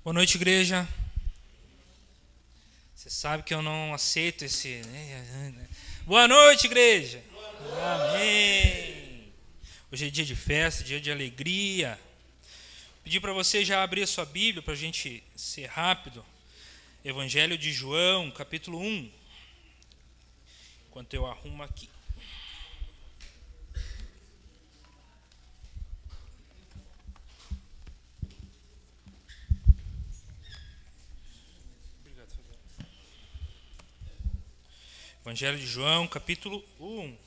Boa noite, igreja. Você sabe que eu não aceito esse... Boa noite, igreja. Amém. Hoje é dia de festa, dia de alegria. Pedi para você já abrir a sua Bíblia para a gente ser rápido. Evangelho de João, capítulo 1. Enquanto eu arrumo aqui. Evangelho de João, capítulo 1.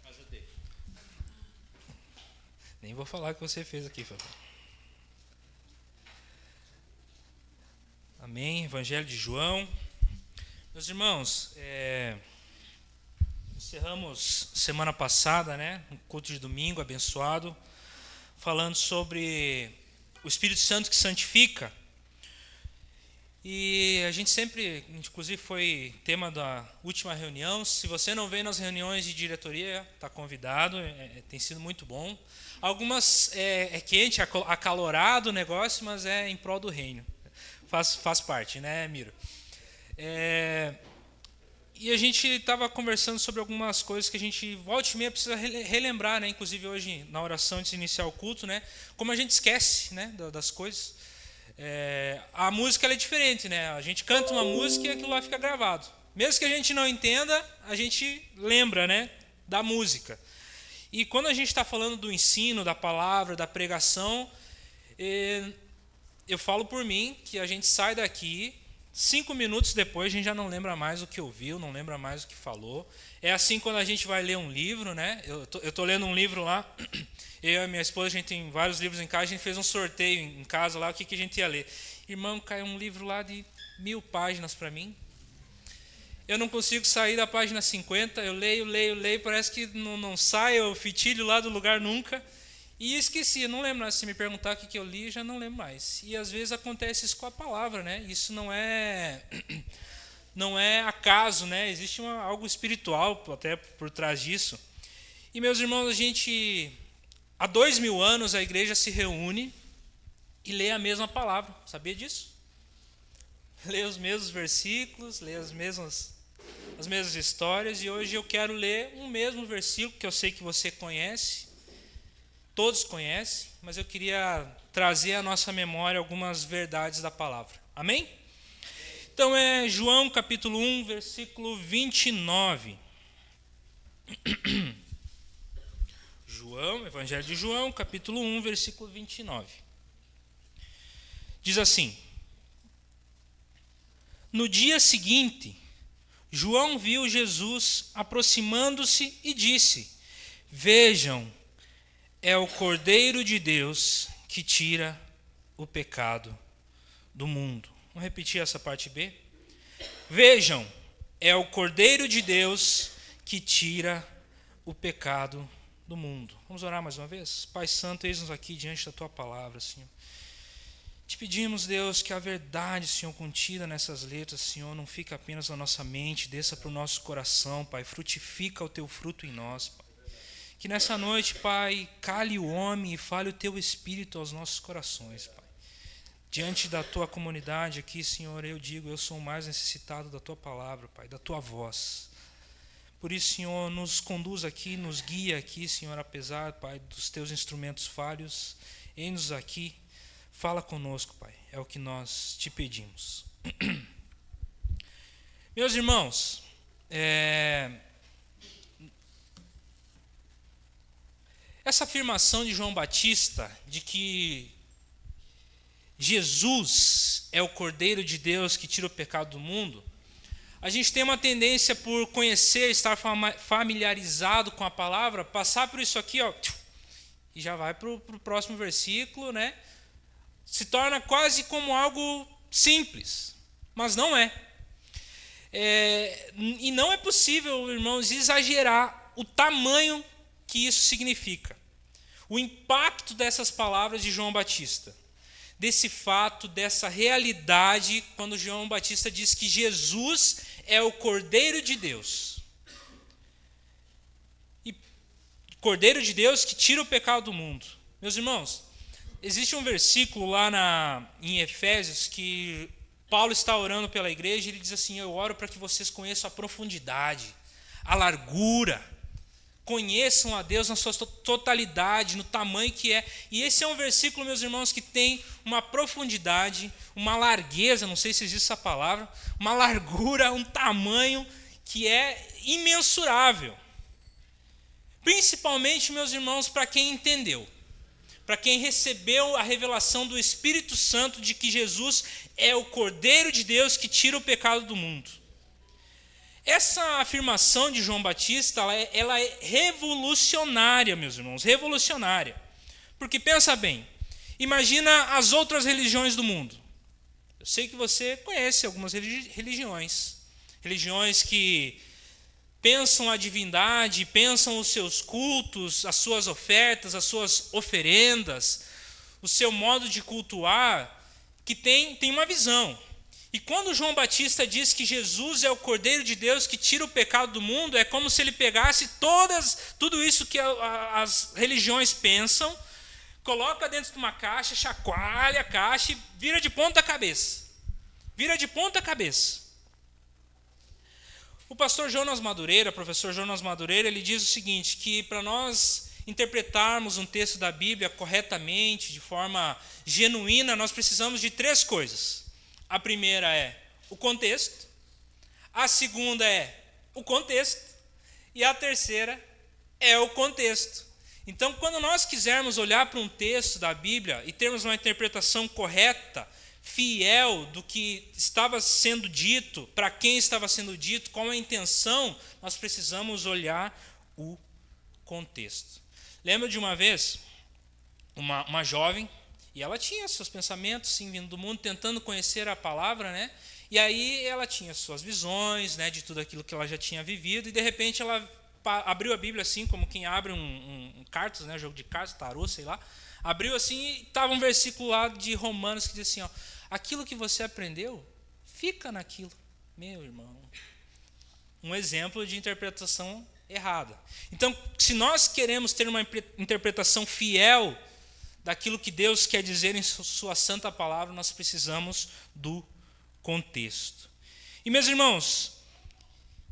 Ajudei. Nem vou falar o que você fez aqui, Fábio. Amém. Evangelho de João. Meus irmãos, encerramos semana passada, um culto de domingo abençoado, falando sobre o Espírito Santo que santifica. E a gente sempre, inclusive foi tema da última reunião. Se você não veio nas reuniões de diretoria, está convidado, tem sido muito bom. Algumas é quente, acalorado o negócio, mas é em prol do reino. Faz parte, né, Miro? E a gente estava conversando sobre algumas coisas que a gente, volta e meia, precisa relembrar, inclusive hoje na oração de iniciar o culto, como a gente esquece das coisas. A música ela é diferente, a gente canta uma música e aquilo lá fica gravado. Mesmo que a gente não entenda, a gente lembra da música. E quando a gente está falando do ensino, da palavra, da pregação, eu falo por mim que a gente sai daqui, 5 minutos depois a gente já não lembra mais o que ouviu, não lembra mais o que falou. É assim quando a gente vai ler um livro, Eu estou lendo um livro lá. Eu e a minha esposa, a gente tem vários livros em casa, a gente fez um sorteio em casa lá, o que a gente ia ler. Irmão, caiu um livro lá de 1000 páginas para mim. Eu não consigo sair da página 50, eu leio, parece que não sai, eu fitilho lá do lugar nunca. E esqueci, eu não lembro mais. Se me perguntar o que eu li, eu já não lembro mais. E às vezes acontece isso com a palavra, Isso não é acaso, Existe algo espiritual até por trás disso. E meus irmãos, há 2000 anos a igreja se reúne e lê a mesma palavra. Sabia disso? Lê os mesmos versículos, lê as mesmas histórias. E hoje eu quero ler um mesmo versículo que eu sei que você conhece. Todos conhecem, mas eu queria trazer à nossa memória algumas verdades da palavra. Amém? Então é João capítulo 1, versículo 29. Evangelho de João, capítulo 1, versículo 29. Diz assim: No dia seguinte, João viu Jesus aproximando-se e disse: Vejam, é o Cordeiro de Deus que tira o pecado do mundo. Vamos repetir essa parte B? Vejam, é o Cordeiro de Deus que tira o pecado do mundo. Vamos orar mais uma vez? Pai Santo, eis-nos aqui diante da Tua palavra, Senhor. Te pedimos, Deus, que a verdade, Senhor, contida nessas letras, Senhor, não fique apenas na nossa mente, desça para o nosso coração, Pai. Frutifica o Teu fruto em nós, Pai. Que nessa noite, Pai, cale o homem e fale o Teu Espírito aos nossos corações, Pai. Diante da Tua comunidade aqui, Senhor, eu digo, eu sou o mais necessitado da Tua palavra, Pai, da Tua voz. Por isso, Senhor, nos conduz aqui, nos guia aqui, Senhor, apesar, Pai, dos Teus instrumentos falhos. Eis-nos aqui, fala conosco, Pai, é o que nós Te pedimos. Meus irmãos, essa afirmação de João Batista de que Jesus é o Cordeiro de Deus que tira o pecado do mundo, a gente tem uma tendência por conhecer, estar familiarizado com a palavra, passar por isso aqui, e já vai para o próximo versículo, Se torna quase como algo simples, mas não é. E não é possível, irmãos, exagerar o tamanho que isso significa. O impacto dessas palavras de João Batista. Desse fato, dessa realidade, quando João Batista diz que Jesus é o Cordeiro de Deus. E Cordeiro de Deus que tira o pecado do mundo. Meus irmãos, existe um versículo lá em Efésios que Paulo está orando pela igreja e ele diz assim: eu oro para que vocês conheçam a profundidade, a largura, conheçam a Deus na sua totalidade, no tamanho que é. E esse é um versículo, meus irmãos, que tem uma profundidade, uma largueza, não sei se existe essa palavra, uma largura, um tamanho que é imensurável. Principalmente, meus irmãos, para quem entendeu, para quem recebeu a revelação do Espírito Santo de que Jesus é o Cordeiro de Deus que tira o pecado do mundo. Essa afirmação de João Batista, ela é revolucionária, meus irmãos, revolucionária. Porque pensa bem, imagina as outras religiões do mundo. Eu sei que você conhece algumas religiões que pensam a divindade, pensam os seus cultos, as suas ofertas, as suas oferendas, o seu modo de cultuar, que tem uma visão. E quando João Batista diz que Jesus é o Cordeiro de Deus que tira o pecado do mundo, é como se ele pegasse tudo isso que as religiões pensam, coloca dentro de uma caixa, chacoalha a caixa e vira de ponta cabeça. Vira de ponta cabeça. O pastor Jonas Madureira, professor Jonas Madureira, ele diz o seguinte, que para nós interpretarmos um texto da Bíblia corretamente, de forma genuína, nós precisamos de 3 coisas. A primeira é o contexto, a segunda é o contexto e a terceira é o contexto. Então, quando nós quisermos olhar para um texto da Bíblia e termos uma interpretação correta, fiel do que estava sendo dito, para quem estava sendo dito, qual a intenção, nós precisamos olhar o contexto. Lembro de uma vez, uma jovem, e ela tinha seus pensamentos, sim, vindo do mundo, tentando conhecer a palavra, né? E aí ela tinha suas visões, né, de tudo aquilo que ela já tinha vivido, e de repente ela abriu a Bíblia assim, como quem abre um cartas, né, jogo de cartas, tarô, sei lá. Abriu assim e estava um versículo lá de Romanos que diz assim, ó, aquilo que você aprendeu, fica naquilo. Meu irmão, um exemplo de interpretação errada. Então, se nós queremos ter uma interpretação fiel daquilo que Deus quer dizer em sua santa palavra, nós precisamos do contexto. E, meus irmãos,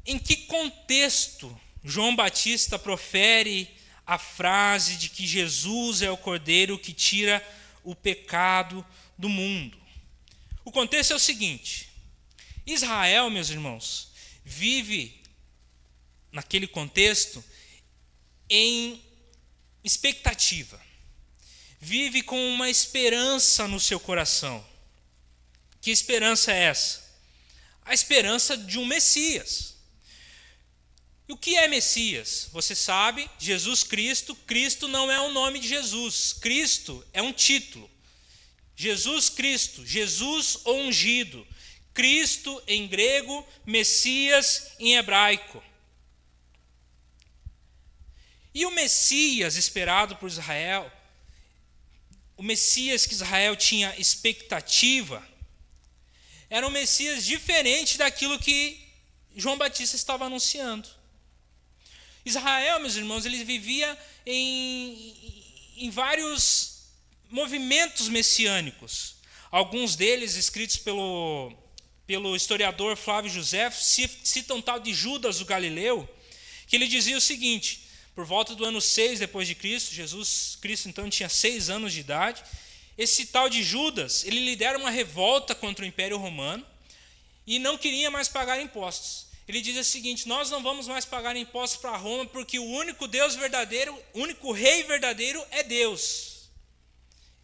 em que contexto João Batista profere a frase de que Jesus é o Cordeiro que tira o pecado do mundo? O contexto é o seguinte: Israel, meus irmãos, vive naquele contexto em expectativa. Vive com uma esperança no seu coração. Que esperança é essa? A esperança de um Messias. E o que é Messias? Você sabe, Jesus Cristo. Cristo não é o nome de Jesus. Cristo é um título. Jesus Cristo, Jesus o ungido. Cristo em grego, Messias em hebraico. E o Messias esperado por Israel, o Messias que Israel tinha expectativa, era um Messias diferente daquilo que João Batista estava anunciando. Israel, meus irmãos, ele vivia em vários movimentos messiânicos. Alguns deles, escritos pelo historiador Flávio Josefo, citam tal de Judas o Galileu, que ele dizia o seguinte: por volta do ano 6 depois de Cristo, Jesus Cristo então tinha 6 anos de idade, esse tal de Judas, ele lidera uma revolta contra o Império Romano e não queria mais pagar impostos. Ele diz o seguinte: nós não vamos mais pagar impostos para Roma porque o único Deus verdadeiro, o único rei verdadeiro é Deus.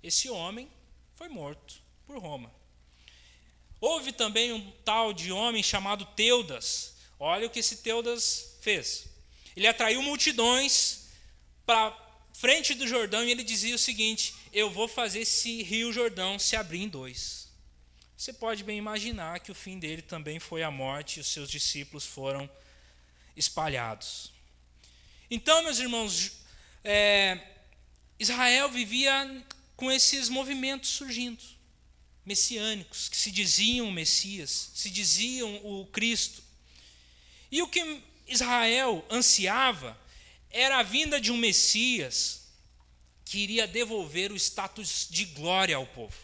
Esse homem foi morto por Roma. Houve também um tal de homem chamado Teudas. Olha o que esse Teudas fez. Ele atraiu multidões para frente do Jordão e ele dizia o seguinte: eu vou fazer esse rio Jordão se abrir em 2. Você pode bem imaginar que o fim dele também foi a morte e os seus discípulos foram espalhados. Então, meus irmãos, Israel vivia com esses movimentos surgindo, messiânicos, que se diziam o Messias, se diziam o Cristo. E o que Israel ansiava era a vinda de um Messias que iria devolver o status de glória ao povo,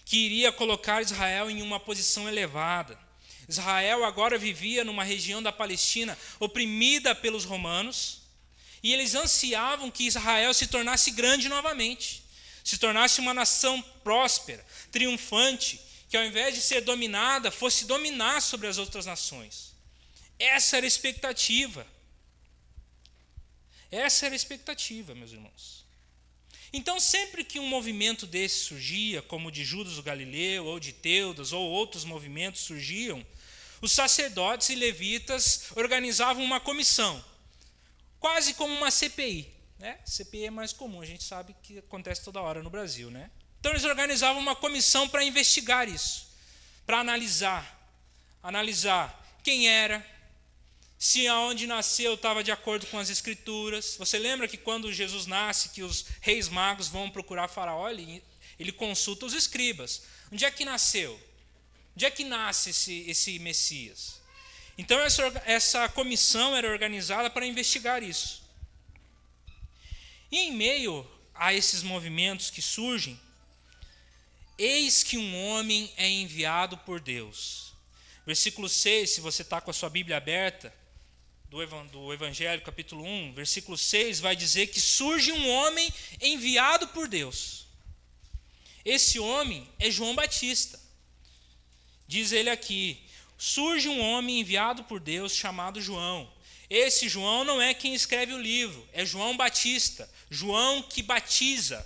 que iria colocar Israel em uma posição elevada. Israel agora vivia numa região da Palestina oprimida pelos romanos, e eles ansiavam que Israel se tornasse grande novamente, se tornasse uma nação próspera, triunfante, que ao invés de ser dominada, fosse dominar sobre as outras nações. Essa era a expectativa. Essa era a expectativa, meus irmãos. Então, sempre que um movimento desse surgia, como o de Judas o Galileu, ou de Teudas, ou outros movimentos surgiam, os sacerdotes e levitas organizavam uma comissão, quase como uma CPI. Né? CPI é mais comum, a gente sabe que acontece toda hora no Brasil. Né? Então, eles organizavam uma comissão para investigar isso, para analisar quem era, se aonde nasceu estava de acordo com as Escrituras. Você lembra que quando Jesus nasce, que os reis magos vão procurar Faraó, ele consulta os escribas. Onde é que nasceu? Onde é que nasce esse Messias? Então essa comissão era organizada para investigar isso. E em meio a esses movimentos que surgem, eis que um homem é enviado por Deus. Versículo 6, se você está com a sua Bíblia aberta, do Evangelho, capítulo 1, versículo 6, vai dizer que surge um homem enviado por Deus. Esse homem é João Batista. Diz ele aqui, surge um homem enviado por Deus chamado João. Esse João não é quem escreve o livro, é João Batista, João que batiza.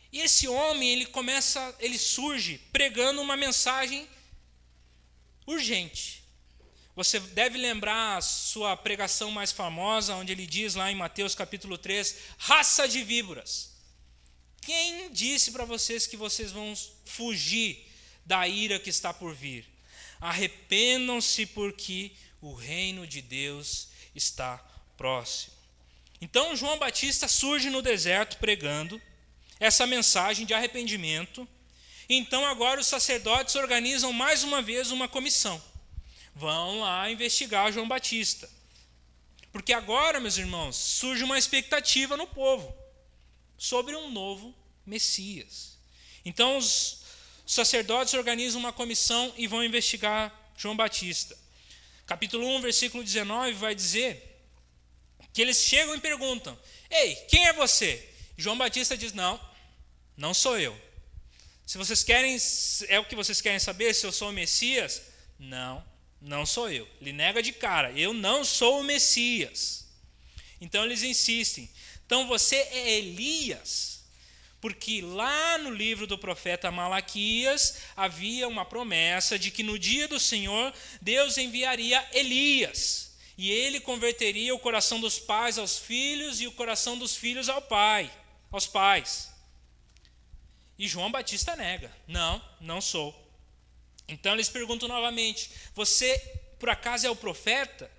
E esse homem, ele surge pregando uma mensagem urgente. Você deve lembrar a sua pregação mais famosa, onde ele diz lá em Mateus capítulo 3, raça de víboras. Quem disse para vocês que vocês vão fugir da ira que está por vir? Arrependam-se, porque o reino de Deus está próximo. Então João Batista surge no deserto pregando essa mensagem de arrependimento. Então agora os sacerdotes organizam mais uma vez uma comissão. Vão lá investigar João Batista. Porque agora, meus irmãos, surge uma expectativa no povo sobre um novo Messias. Então os sacerdotes organizam uma comissão e vão investigar João Batista. Capítulo 1, versículo 19 vai dizer que eles chegam e perguntam: ei, quem é você? João Batista diz: não sou eu. Se vocês querem, é o que vocês querem saber, se eu sou o Messias? Não sou eu. Ele nega de cara: eu não sou o Messias. Então eles insistem: então você é Elias? Porque lá no livro do profeta Malaquias havia uma promessa de que no dia do Senhor Deus enviaria Elias, e ele converteria o coração dos pais aos filhos e o coração dos filhos aos pais. E João Batista nega: não sou. Então eles perguntam novamente: você por acaso é o profeta?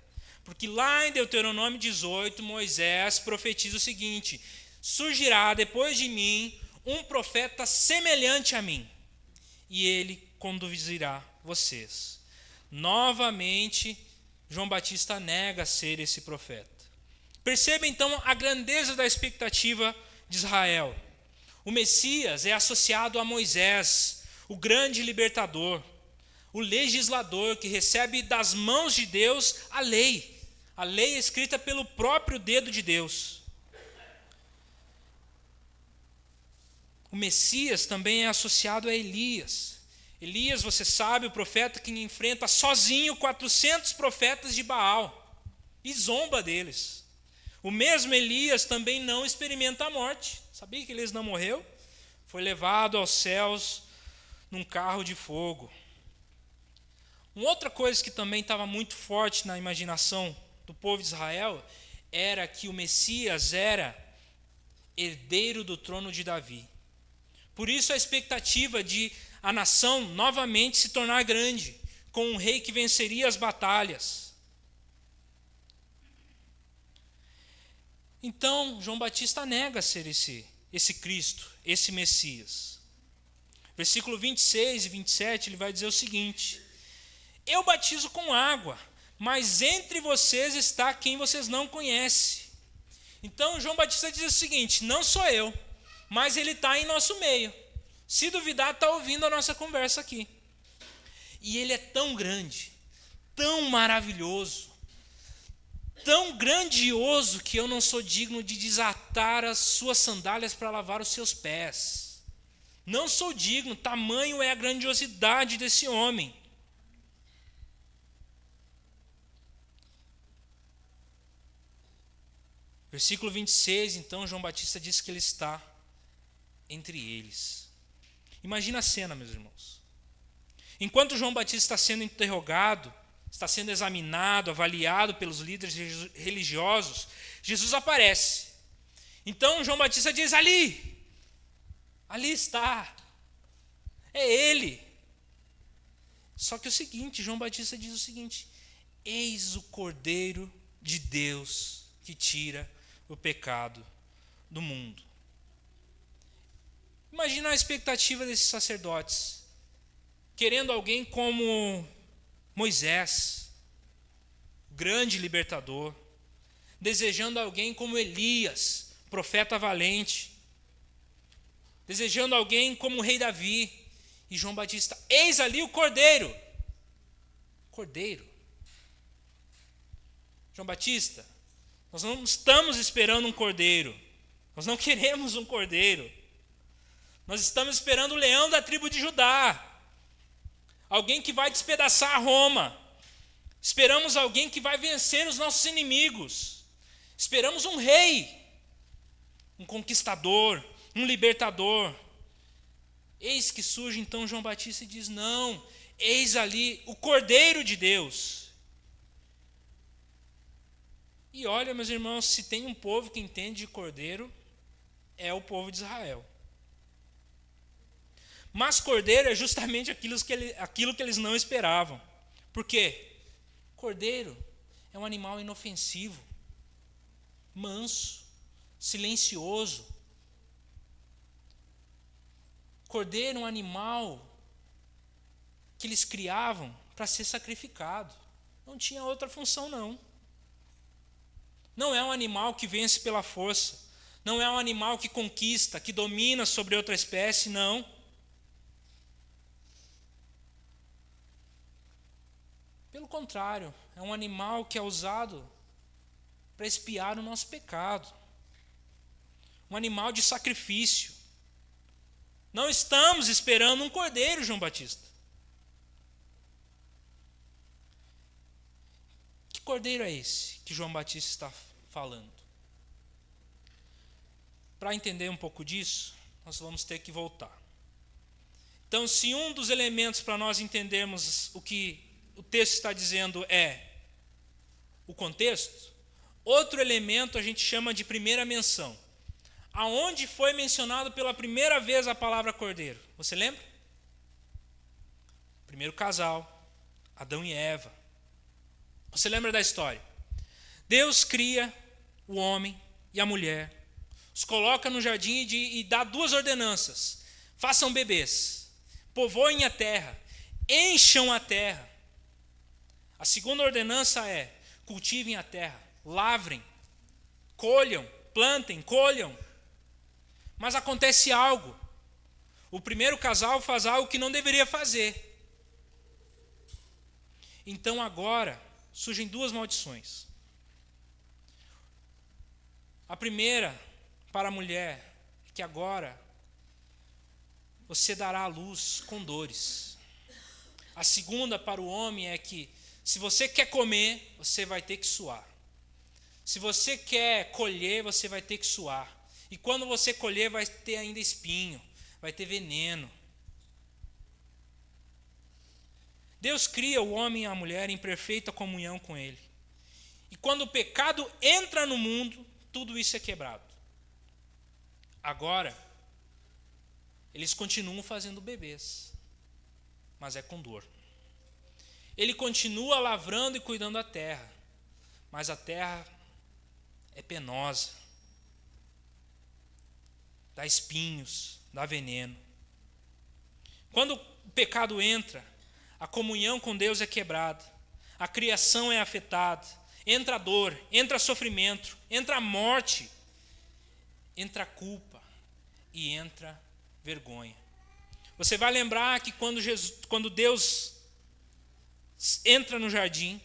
Porque lá em Deuteronômio 18, Moisés profetiza o seguinte: surgirá depois de mim um profeta semelhante a mim, e ele conduzirá vocês. Novamente, João Batista nega ser esse profeta. Perceba então a grandeza da expectativa de Israel. O Messias é associado a Moisés, o grande libertador, o legislador que recebe das mãos de Deus a lei escrita pelo próprio dedo de Deus. O Messias também é associado a Elias. Elias, você sabe, o profeta que enfrenta sozinho 400 profetas de Baal e zomba deles. O mesmo Elias também não experimenta a morte. Sabia que Elias não morreu? Foi levado aos céus num carro de fogo. Uma outra coisa que também estava muito forte na imaginação do povo de Israel era que o Messias era herdeiro do trono de Davi. Por isso a expectativa de a nação novamente se tornar grande, com um rei que venceria as batalhas. Então, João Batista nega ser esse Cristo, esse Messias. Versículo 26 e 27, ele vai dizer o seguinte: eu batizo com água, mas entre vocês está quem vocês não conhecem. Então João Batista diz o seguinte: não sou eu, mas ele está em nosso meio. Se duvidar, está ouvindo a nossa conversa aqui. E ele é tão grande, tão maravilhoso, tão grandioso, que eu não sou digno de desatar as suas sandálias para lavar os seus pés. Não sou digno, tamanho é a grandiosidade desse homem. Versículo 26, então, João Batista diz que ele está entre eles. Imagina a cena, meus irmãos. Enquanto João Batista está sendo interrogado, está sendo examinado, avaliado pelos líderes religiosos, Jesus aparece. Então João Batista diz: ali está, é ele. Só que João Batista diz o seguinte: eis o Cordeiro de Deus que tira o pecado do mundo. Imagina a expectativa desses sacerdotes, querendo alguém como Moisés, grande libertador, desejando alguém como Elias, profeta valente, desejando alguém como o rei Davi. E João Batista: eis ali o Cordeiro. Cordeiro. João Batista, nós não estamos esperando um cordeiro. Nós não queremos um cordeiro. Nós estamos esperando o leão da tribo de Judá. Alguém que vai despedaçar Roma. Esperamos alguém que vai vencer os nossos inimigos. Esperamos um rei, um conquistador, um libertador. Eis que surge então João Batista e diz: não, eis ali o Cordeiro de Deus. E olha, meus irmãos, se tem um povo que entende de cordeiro, é o povo de Israel. Mas cordeiro é justamente aquilo que eles não esperavam. Por quê? Cordeiro é um animal inofensivo, manso, silencioso. Cordeiro é um animal que eles criavam para ser sacrificado. Não tinha outra função, não. Não é um animal que vence pela força. Não é um animal que conquista, que domina sobre outra espécie, não. Pelo contrário, é um animal que é usado para expiar o nosso pecado. Um animal de sacrifício. Não estamos esperando um cordeiro, João Batista. Que cordeiro é esse que João Batista está falando? Para entender um pouco disso, nós vamos ter que voltar. Então, se um dos elementos para nós entendermos o que o texto está dizendo é o contexto, outro elemento a gente chama de primeira menção. Aonde foi mencionado pela primeira vez a palavra cordeiro? Você lembra? Primeiro casal, Adão e Eva. Você lembra da história? Deus cria o homem e a mulher, os coloca no jardim e dá duas ordenanças: façam bebês, povoem a terra, encham a terra. A segunda ordenança é: cultivem a terra, lavrem, colham, plantem, colham. Mas acontece algo. O primeiro casal faz algo que não deveria fazer. Então agora surgem duas maldições. A primeira para a mulher é que agora você dará à luz com dores. A segunda para o homem é que se você quer comer, você vai ter que suar. Se você quer colher, você vai ter que suar. E quando você colher, vai ter ainda espinho, vai ter veneno. Deus cria o homem e a mulher em perfeita comunhão com Ele. E quando o pecado entra no mundo, tudo isso é quebrado. Agora, eles continuam fazendo bebês, mas é com dor. Ele continua lavrando e cuidando da terra, mas a terra é penosa. Dá espinhos, dá veneno. Quando o pecado entra, a comunhão com Deus é quebrada, a criação é afetada, entra a dor, entra sofrimento, entra a morte, entra culpa e entra vergonha. Você vai lembrar que quando Deus entra no jardim,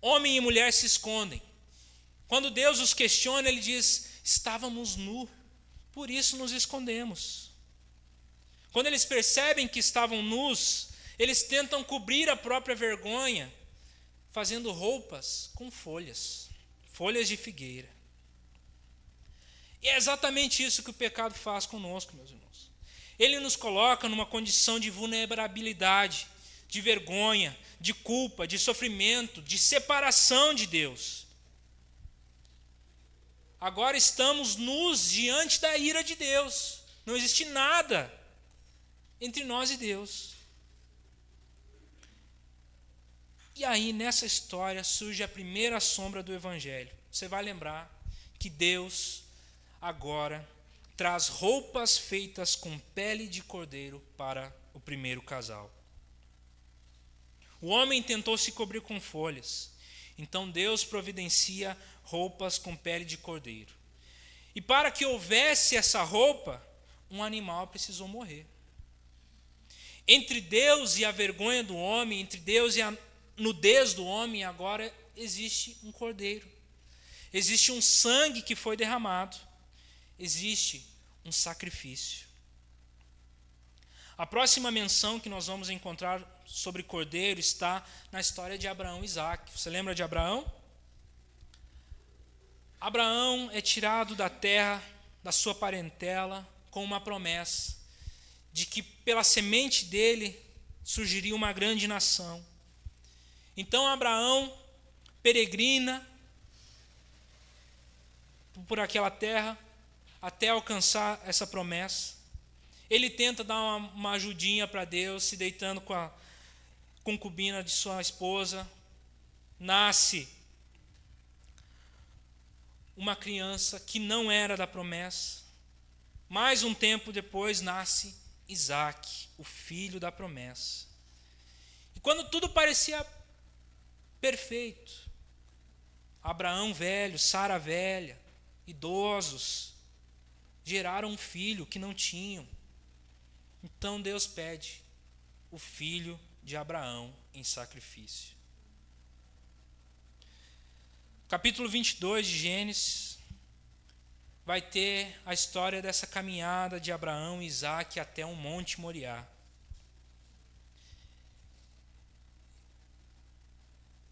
homem e mulher se escondem. Quando Deus os questiona, ele diz: estávamos nus, por isso nos escondemos. Quando eles percebem que estavam nus, eles tentam cobrir a própria vergonha, fazendo roupas com folhas de figueira. E é exatamente isso que o pecado faz conosco, meus irmãos. Ele nos coloca numa condição de vulnerabilidade, de vergonha, de culpa, de sofrimento, de separação de Deus. Agora estamos nus diante da ira de Deus. Não existe nada entre nós e Deus. E aí, nessa história, surge a primeira sombra do Evangelho. Você vai lembrar que Deus agora traz roupas feitas com pele de cordeiro para o primeiro casal. O homem tentou se cobrir com folhas. Então Deus providencia roupas com pele de cordeiro. E para que houvesse essa roupa, um animal precisou morrer. Entre Deus e a vergonha do homem, entre Deus e a nudez do homem, agora existe um cordeiro. Existe um sangue que foi derramado. Existe um sacrifício. A próxima menção que nós vamos encontrar sobre cordeiro está na história de Abraão e Isaque. Você lembra de Abraão? Abraão é tirado da terra, da sua parentela, com uma promessa de que pela semente dele surgiria uma grande nação. Então Abraão peregrina por aquela terra até alcançar essa promessa. Ele tenta dar uma ajudinha para Deus, se deitando com a concubina de sua esposa. Nasce uma criança que não era da promessa. Mais um tempo depois nasce Isaque, o filho da promessa. E quando tudo parecia perfeito, Abraão velho, Sara velha, idosos, geraram um filho que não tinham. Então Deus pede o filho de Abraão em sacrifício. Capítulo 22 de Gênesis vai ter a história dessa caminhada de Abraão e Isaque até um monte Moriá.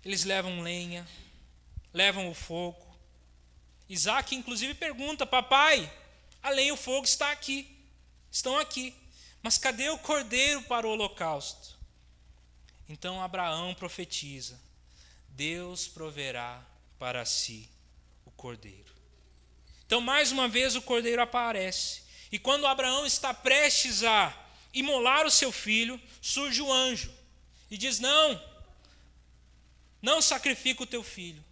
Eles levam lenha, levam o fogo. Isaque inclusive pergunta: papai, a lenha e o fogo estão aqui. Mas cadê o cordeiro para o holocausto? Então Abraão profetiza: Deus proverá para si o cordeiro. Então mais uma vez o cordeiro aparece. E quando Abraão está prestes a imolar o seu filho, surge o anjo e diz: não sacrifica o teu filho,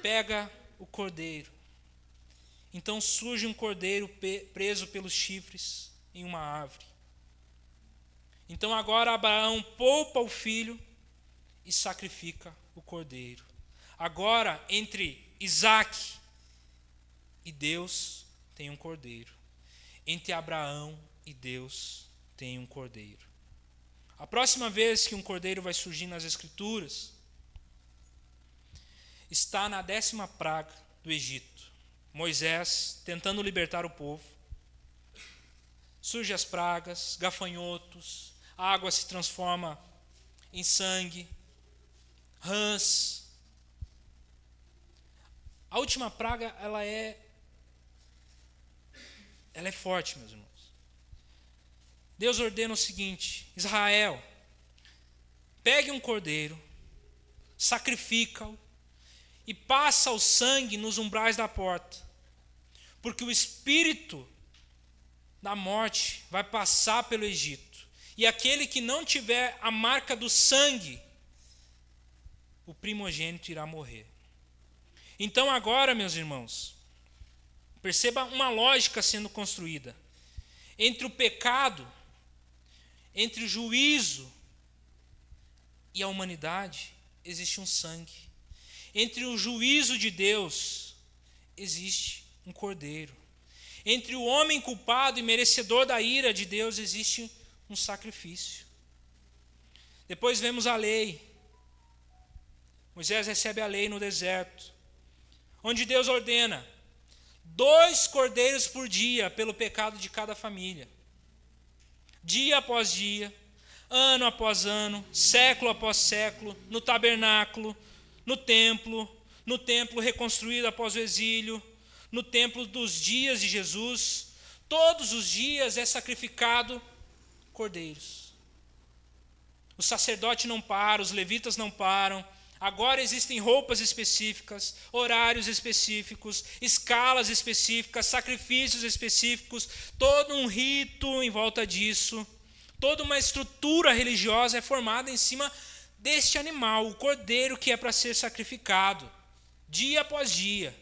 pega o cordeiro. Então surge um cordeiro preso pelos chifres em uma árvore. Então agora Abraão poupa o filho e sacrifica o cordeiro. Agora, entre Isaque e Deus tem um cordeiro. Entre Abraão e Deus tem um cordeiro. A próxima vez que um cordeiro vai surgir nas Escrituras está na 10ª praga do Egito. Moisés tentando libertar o povo. Surgem as pragas, gafanhotos, a água se transforma em sangue, rãs. A última praga, ela é forte, meus irmãos. Deus ordena o seguinte: Israel, pegue um cordeiro, sacrifica-o e passa o sangue nos umbrais da porta, porque o espírito da morte vai passar pelo Egito. E aquele que não tiver a marca do sangue, o primogênito irá morrer. Então agora, meus irmãos, perceba uma lógica sendo construída. Entre o pecado, entre o juízo e a humanidade, existe um sangue. Entre o juízo de Deus, existe um cordeiro. Entre o homem culpado e merecedor da ira de Deus existe um sacrifício. Depois vemos a lei. Moisés recebe a lei no deserto, onde Deus ordena 2 cordeiros por dia pelo pecado de cada família. Dia após dia, ano após ano, século após século, no tabernáculo, no templo reconstruído após o exílio, no templo dos dias de Jesus, todos os dias é sacrificado cordeiros. O sacerdote não para, os levitas não param. Agora existem roupas específicas, horários específicos, escalas específicas, sacrifícios específicos, todo um rito em volta disso. Toda uma estrutura religiosa é formada em cima deste animal, o cordeiro que é para ser sacrificado, dia após dia.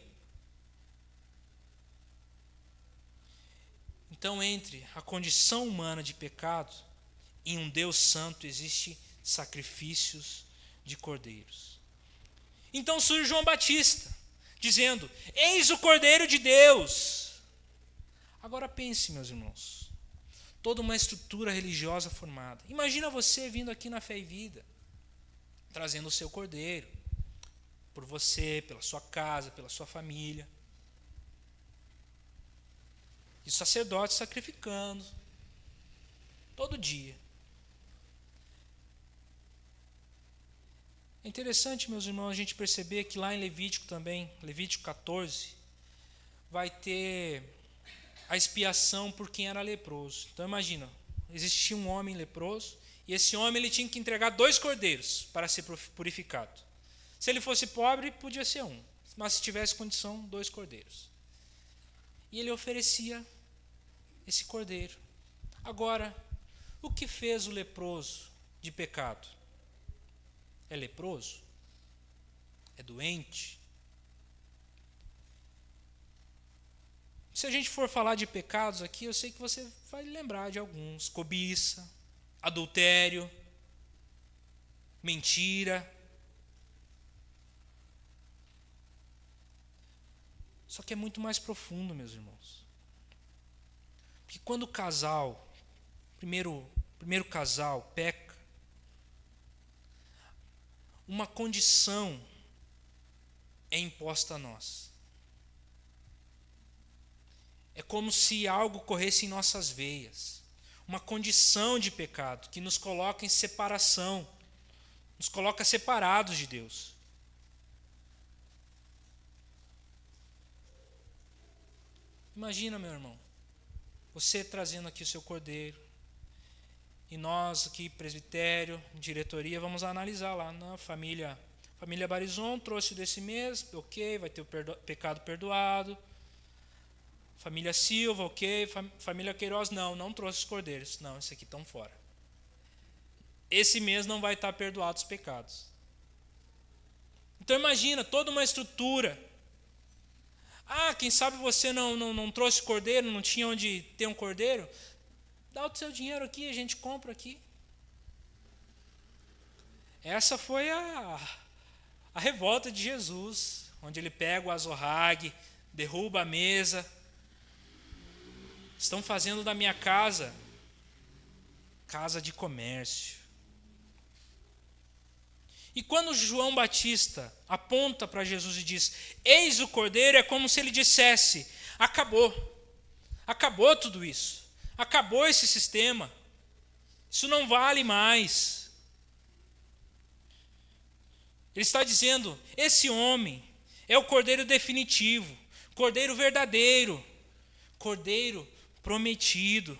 Então, entre a condição humana de pecado e um Deus santo, existem sacrifícios de cordeiros. Então surge João Batista, dizendo: eis o Cordeiro de Deus. Agora pense, meus irmãos, toda uma estrutura religiosa formada. Imagina você vindo aqui na Fé e Vida, trazendo o seu cordeiro, por você, pela sua casa, pela sua família. E o sacerdote sacrificando, todo dia. É interessante, meus irmãos, a gente perceber que lá em Levítico também, Levítico 14, vai ter a expiação por quem era leproso. Então imagina, existia um homem leproso, e esse homem ele tinha que entregar 2 cordeiros para ser purificado. Se ele fosse pobre, podia ser um, mas se tivesse condição, 2 cordeiros. E ele oferecia esse cordeiro. Agora, o que fez o leproso de pecado? É leproso? É doente? Se a gente for falar de pecados aqui, eu sei que você vai lembrar de alguns: cobiça, adultério, mentira. Só que é muito mais profundo, meus irmãos. Porque quando o casal, primeiro casal, peca, uma condição é imposta a nós. É como se algo corresse em nossas veias. Uma condição de pecado que nos coloca em separação, nos coloca separados de Deus. Imagina, meu irmão, você trazendo aqui o seu cordeiro, e nós aqui, presbitério, diretoria, vamos analisar lá na família Barizon, trouxe desse mês, ok, vai ter o pecado perdoado. Família Silva, ok, família Queiroz, não trouxe os cordeiros, não, esses aqui estão fora. Esse mês não vai estar perdoados os pecados. Então imagina, toda uma estrutura. Quem sabe você não trouxe cordeiro, não tinha onde ter um cordeiro? Dá o seu dinheiro aqui, a gente compra aqui. Essa foi a revolta de Jesus, onde ele pega o azorrague, derruba a mesa. Estão fazendo da minha casa de comércio. E quando João Batista aponta para Jesus e diz: eis o cordeiro, é como se ele dissesse: acabou tudo isso. Acabou esse sistema. Isso não vale mais. Ele está dizendo: esse homem é o cordeiro definitivo, cordeiro verdadeiro, cordeiro prometido,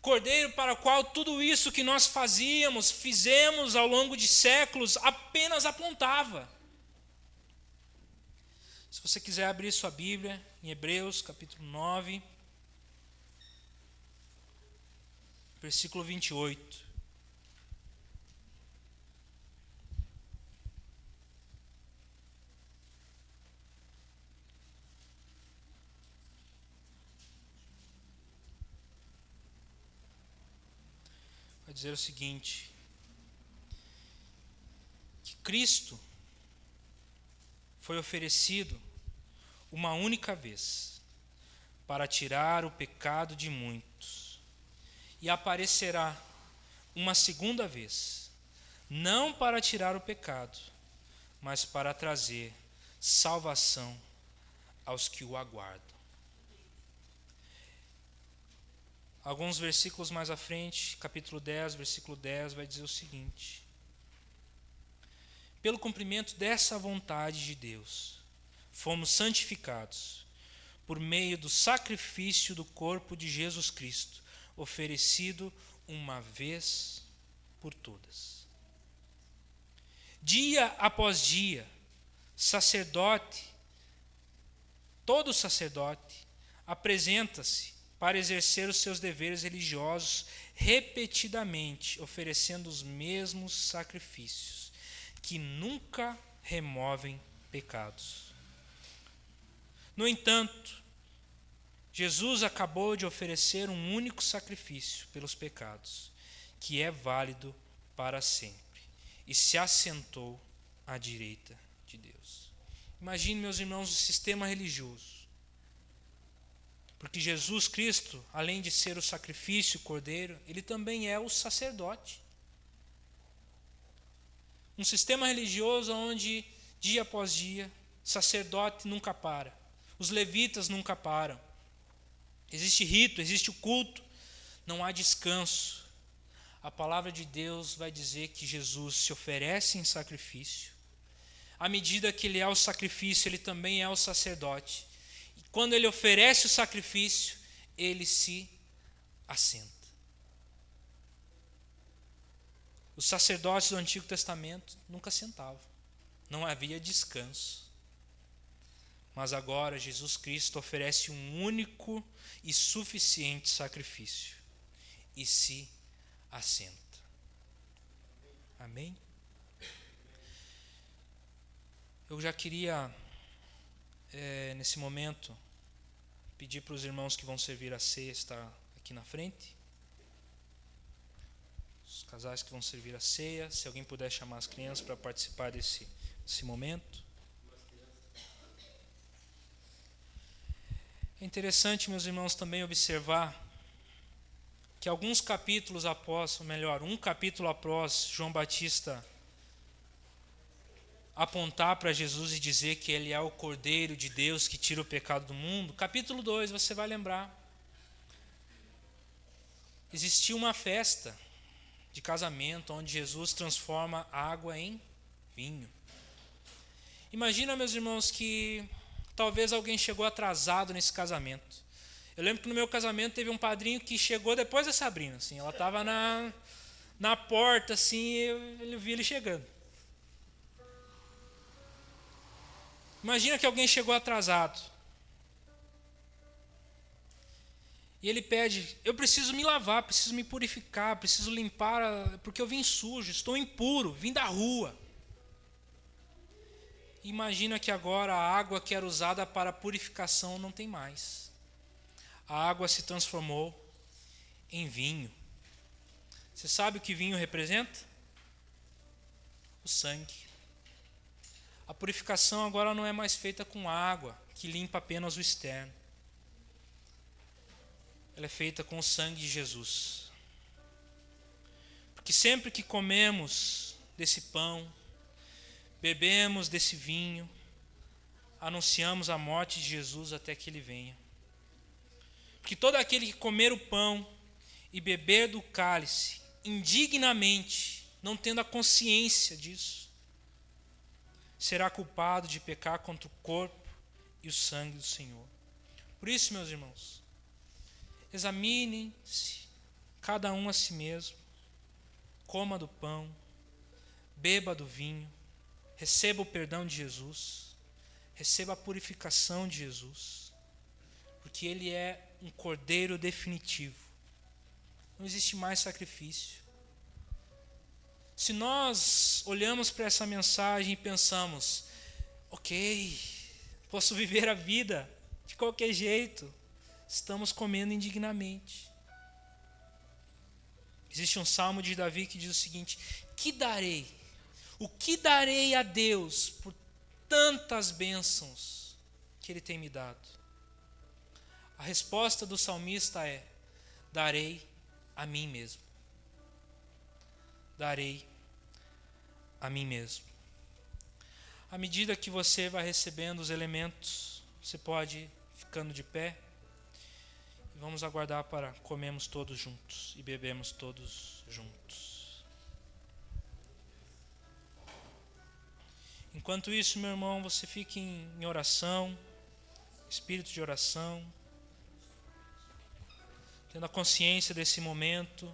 cordeiro para o qual tudo isso que nós fizemos ao longo de séculos apenas apontava. Se você quiser abrir sua Bíblia em Hebreus capítulo 9, versículo 28. Vai dizer o seguinte: que Cristo foi oferecido uma única vez para tirar o pecado de muitos. E aparecerá uma segunda vez, não para tirar o pecado, mas para trazer salvação aos que o aguardam. Alguns versículos mais à frente, capítulo 10, versículo 10, vai dizer o seguinte: pelo cumprimento dessa vontade de Deus, fomos santificados por meio do sacrifício do corpo de Jesus Cristo, oferecido uma vez por todas. Dia após dia, todo sacerdote apresenta-se para exercer os seus deveres religiosos repetidamente, oferecendo os mesmos sacrifícios, que nunca removem pecados. No entanto, Jesus acabou de oferecer um único sacrifício pelos pecados, que é válido para sempre, e se assentou à direita de Deus. Imagine, meus irmãos, o sistema religioso. Porque Jesus Cristo, além de ser o sacrifício, o cordeiro, ele também é o sacerdote. Um sistema religioso onde, dia após dia, sacerdote nunca para. Os levitas nunca param. Existe rito, existe o culto. Não há descanso. A palavra de Deus vai dizer que Jesus se oferece em sacrifício. À medida que ele é o sacrifício, ele também é o sacerdote. Quando ele oferece o sacrifício, ele se assenta. Os sacerdotes do Antigo Testamento nunca sentavam. Não havia descanso. Mas agora Jesus Cristo oferece um único e suficiente sacrifício. E se assenta. Amém? Eu já queria, nesse momento, pedir para os irmãos que vão servir a ceia estar aqui na frente. Os casais que vão servir a ceia, se alguém puder chamar as crianças para participar desse momento. É interessante, meus irmãos, também observar que alguns capítulos após, ou melhor, um capítulo após João Batista apontar para Jesus e dizer que ele é o Cordeiro de Deus que tira o pecado do mundo, capítulo 2, você vai lembrar, existiu uma festa de casamento onde Jesus transforma água em vinho. Imagina, meus irmãos, que talvez alguém chegou atrasado nesse casamento. Eu lembro que no meu casamento teve um padrinho que chegou depois da Sabrina, assim, ela estava na porta, assim, eu vi ele chegando. Imagina que alguém chegou atrasado. E ele pede, eu preciso me lavar, preciso me purificar, preciso limpar, porque eu vim sujo, estou impuro, vim da rua. Imagina que agora a água que era usada para purificação não tem mais. A água se transformou em vinho. Você sabe o que vinho representa? O sangue. A purificação agora não é mais feita com água, que limpa apenas o externo. Ela é feita com o sangue de Jesus. Porque sempre que comemos desse pão, bebemos desse vinho, anunciamos a morte de Jesus até que ele venha. Porque todo aquele que comer o pão e beber do cálice indignamente, não tendo a consciência disso, será culpado de pecar contra o corpo e o sangue do Senhor. Por isso, meus irmãos, examinem-se, cada um a si mesmo, coma do pão, beba do vinho, receba o perdão de Jesus, receba a purificação de Jesus, porque Ele é um cordeiro definitivo. Não existe mais sacrifício. Se nós olhamos para essa mensagem e pensamos, ok, posso viver a vida de qualquer jeito, estamos comendo indignamente. Existe um salmo de Davi que diz o seguinte: que darei? O que darei a Deus por tantas bênçãos que Ele tem me dado? A resposta do salmista é: darei a mim mesmo. Darei a mim mesmo. À medida que você vai recebendo os elementos, você pode ir ficando de pé. E vamos aguardar para comermos todos juntos e bebemos todos juntos. Enquanto isso, meu irmão, você fique em oração, espírito de oração, tendo a consciência desse momento.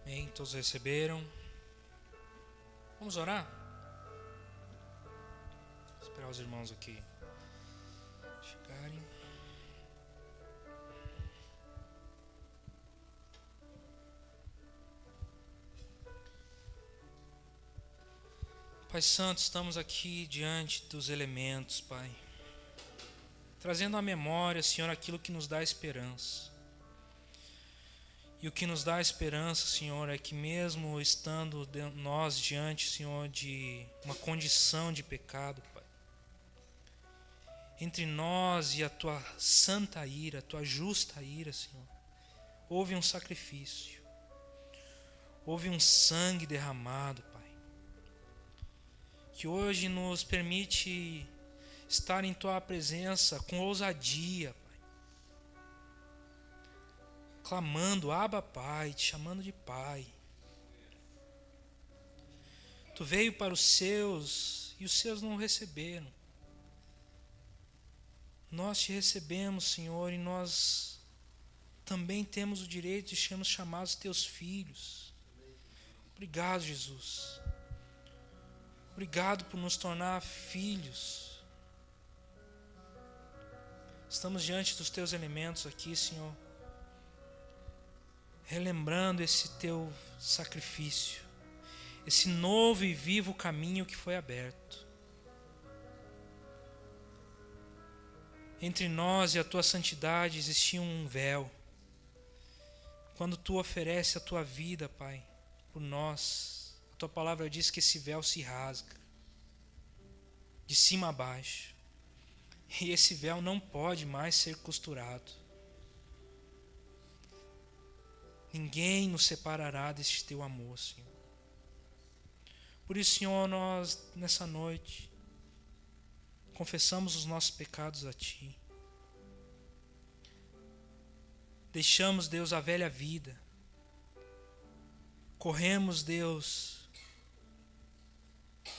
Bem, todos receberam. Vamos orar? Vou esperar os irmãos aqui chegarem. Pai Santo, estamos aqui diante dos elementos, Pai, trazendo à memória, Senhor, aquilo que nos dá esperança. E o que nos dá esperança, Senhor, é que mesmo estando nós diante, Senhor, de uma condição de pecado, Pai, entre nós e a Tua santa ira, a Tua justa ira, Senhor, houve um sacrifício, houve um sangue derramado, Pai, que hoje nos permite estar em Tua presença com ousadia, Pai, clamando, Abba, Pai, te chamando de Pai. Tu veio para os seus e os seus não receberam. Nós te recebemos, Senhor, e nós também temos o direito de sermos chamados teus filhos. Obrigado, Jesus. Obrigado por nos tornar filhos. Estamos diante dos teus elementos aqui, Senhor, relembrando esse teu sacrifício, esse novo e vivo caminho que foi aberto. Entre nós e a tua santidade existia um véu. Quando tu ofereces a tua vida, Pai, por nós, a tua palavra diz que esse véu se rasga, de cima a baixo, e esse véu não pode mais ser costurado. Ninguém nos separará deste teu amor, Senhor. Por isso, Senhor, nós nessa noite confessamos os nossos pecados a Ti. Deixamos, Deus, a velha vida. Corremos, Deus,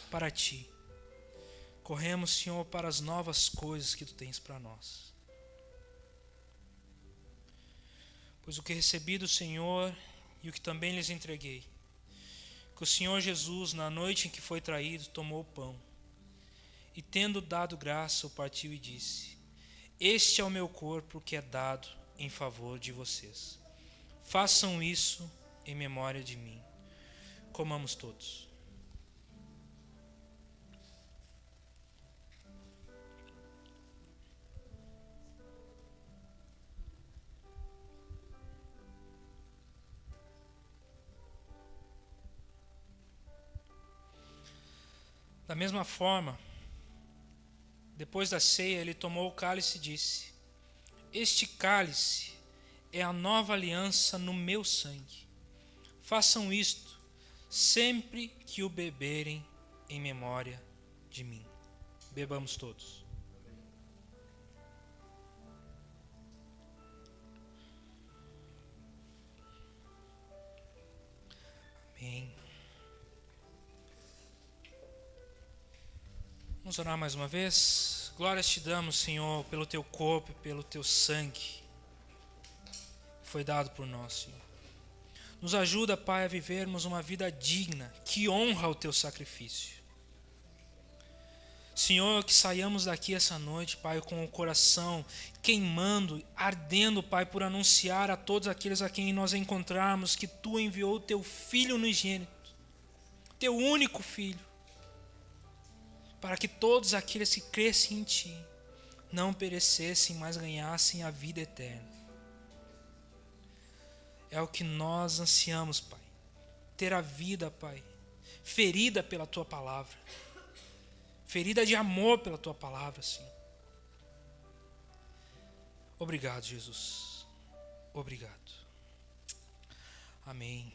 para Ti. Corremos, Senhor, para as novas coisas que Tu tens para nós. Pois o que recebi do Senhor e o que também lhes entreguei, que o Senhor Jesus, na noite em que foi traído, tomou o pão, e tendo dado graça, o partiu e disse: Este é o meu corpo que é dado em favor de vocês. Façam isso em memória de mim. Comamos todos. Da mesma forma, depois da ceia, ele tomou o cálice e disse: Este cálice é a nova aliança no meu sangue. Façam isto sempre que o beberem em memória de mim. Bebamos todos. Amém. Vamos orar mais uma vez. Glórias te damos, Senhor, pelo teu corpo e pelo teu sangue que foi dado por nós, Senhor. Nos ajuda, Pai, a vivermos uma vida digna, que honra o teu sacrifício. Senhor, que saiamos daqui essa noite, Pai, com o coração queimando, ardendo, Pai, por anunciar a todos aqueles a quem nós encontrarmos que Tu enviou o Teu Filho unigênito, Teu único Filho, para que todos aqueles que crescem em Ti não perecessem, mas ganhassem a vida eterna. É o que nós ansiamos, Pai. Ter a vida, Pai, ferida pela Tua palavra. Ferida de amor pela Tua palavra, Senhor. Obrigado, Jesus. Obrigado. Amém.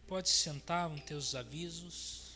Pode se sentar, os teus avisos.